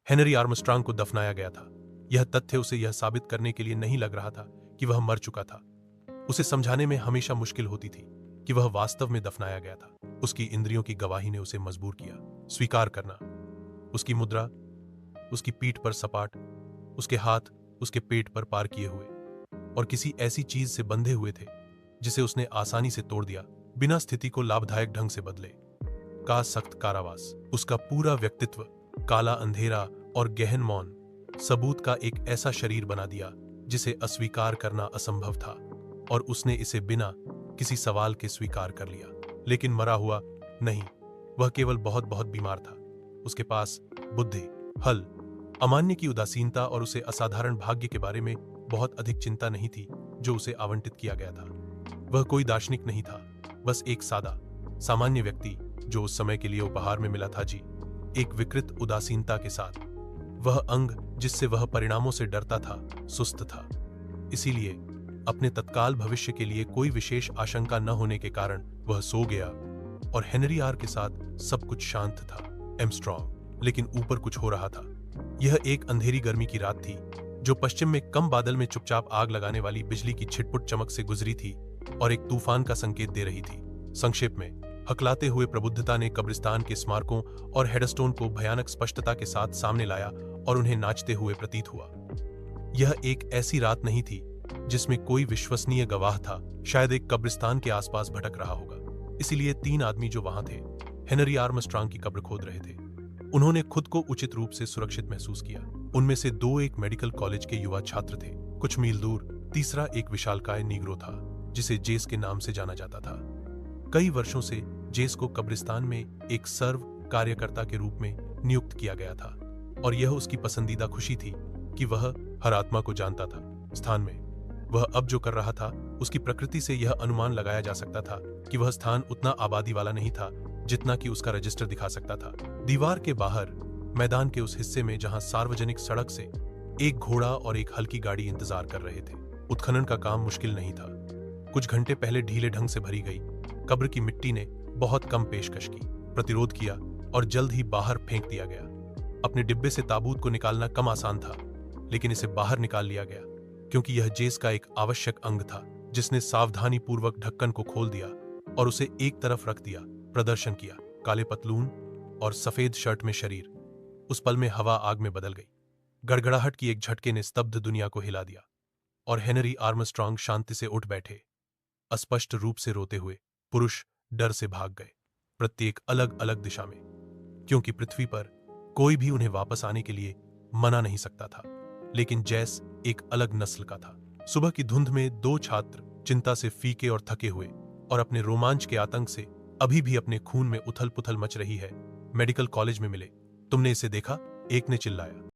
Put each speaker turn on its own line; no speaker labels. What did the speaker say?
Henry Armstrong को दफनाया गया था। यह तथ्य उसे यह साबित करने के लिए नहीं लग रहा था कि वह मर चुका था। उसे समझाने में हमेशा मुश्किल होती थी कि वह वास्तव में दफनाया गया था। उसकी इंद्रियों की गवाही ने उसे मजबूर किया स्वीकार करना। उसकी मुद्रा, उसकी पीठ पर सपाट, उसके हाथ उसके पेट पर पार किए हुए और किसी ऐसी चीज से बंधे हुए थे जिसे उसने आसानी से तोड़ दिया, बिना स्थिति को लाभदायक ढंग से बदले। का सख्त कारावास, उसका पूरा व्यक्तित्व काला अंधेरा और गहन मौन सबूत का एक ऐसा शरीर बना दिया जिसे अस्वीकार करना असंभव था, और उसने इसे बिना किसी सवाल के स्वीकार कर लिया। लेकिन मरा हुआ नहीं, वह केवल बहुत बहुत बीमार था। उसके पास बुद्धि, हल, अमान्य की उदासीनता और उसे असाधारण भाग्य के बारे में बहुत अधिक चिंता नहीं थी जो उसे आवंटित किया गया था। वह कोई दार्शनिक नहीं था, बस एक सादा सामान्य व्यक्ति जो उस समय के लिए उपहार में मिला था। जी, एक विकृत उदासीनता के साथ। वह अंग जिससे वह परिणामों से डरता था सुस्त था। इसीलिए अपने तत्काल भविष्य के लिए कोई विशेष आशंका न होने के कारण वह सो गया, और हेनरी आर के साथ सब कुछ शांत था। आर्मस्ट्रांग, लेकिन ऊपर कुछ हो रहा था। यह एक अंधेरी गर्मी की रात थी जो पश्चिम में कम बादल में चुपचाप आग लगाने वाली बिजली की छिटपुट चमक से गुजरी थी और एक तूफान का संकेत दे रही थी। संक्षेप में, हकलाते हुए प्रबुद्धता ने कब्रिस्तान के स्मारकों और हेडस्टोन को भयानक स्पष्टता के साथ सामने लाया और उन्हें नाचते हुए प्रतीत हुआ। यह एक ऐसी रात नहीं थी जिसमें कोई विश्वसनीय गवाह था, शायद एक कब्रिस्तान के आसपास भटक रहा होगा। इसीलिए 3 आदमी जो वहां थे, हेनरी आर्मस्ट्रांग की कब्र खोद रहे थे। उन्होंने खुद को उचित रूप से सुरक्षित महसूस किया। उनमें से 2 एक मेडिकल कॉलेज के युवा छात्र थे, कुछ मील दूर। तीसरा एक विशालकाय नीग्रो था जिसे जेस के नाम से जाना जाता था। कई वर्षों से जेस को कब्रिस्तान में एक सर्व कार्यकर्ता के रूप में नियुक्त किया गया था, और यह उसकी पसंदीदा खुशी थी कि वह हर आत्मा को जानता था। स्थान में वह अब जो कर रहा था, उसकी प्रकृति से यह अनुमान लगाया जा सकता था कि वह स्थान उतना आबादी वाला नहीं था जितना कि उसका रजिस्टर दिखा सकता था। दीवार के बाहर मैदान के उस हिस्से में जहां सार्वजनिक सड़क से एक घोड़ा और एक हल्की गाड़ी इंतजार कर रहे थे। उत्खनन का काम मुश्किल नहीं था। कुछ घंटे पहले ढीले ढंग से भरी गई कब्र की मिट्टी ने बहुत कम पेशकश की, प्रतिरोध किया और जल्द ही बाहर फेंक दिया गया। अपने डिब्बे से ताबूत को निकालना कम आसान था, लेकिन इसे बाहर निकाल लिया गया क्योंकि यह जेस का एक आवश्यक अंग था, जिसने सावधानी पूर्वक ढक्कन को खोल दिया और उसे एक तरफ रख दिया। प्रदर्शन किया। काले पतलून और सफेद शर्ट में शरीर। उस पल में हवा आग में बदल गई। गड़गड़ाहट की एक झटके ने स्तब्ध दुनिया को हिला दिया, और हेनरी आर्मस्ट्रांग शांति से उठ बैठे, अस्पष्ट रूप से रोते हुए। पुरुष डर से भाग गए, प्रत्येक अलग अलग दिशा में, क्योंकि पृथ्वी पर कोई भी उन्हें वापस आने के लिए मना नहीं सकता था। लेकिन जैस एक अलग नस्ल का था। सुबह की धुंध में 2 छात्र चिंता से फीके और थके हुए और अपने रोमांच के आतंक से अभी भी अपने खून में उथल पुथल मच रही है, मेडिकल कॉलेज में मिले। तुमने इसे देखा? एक ने चिल्लाया।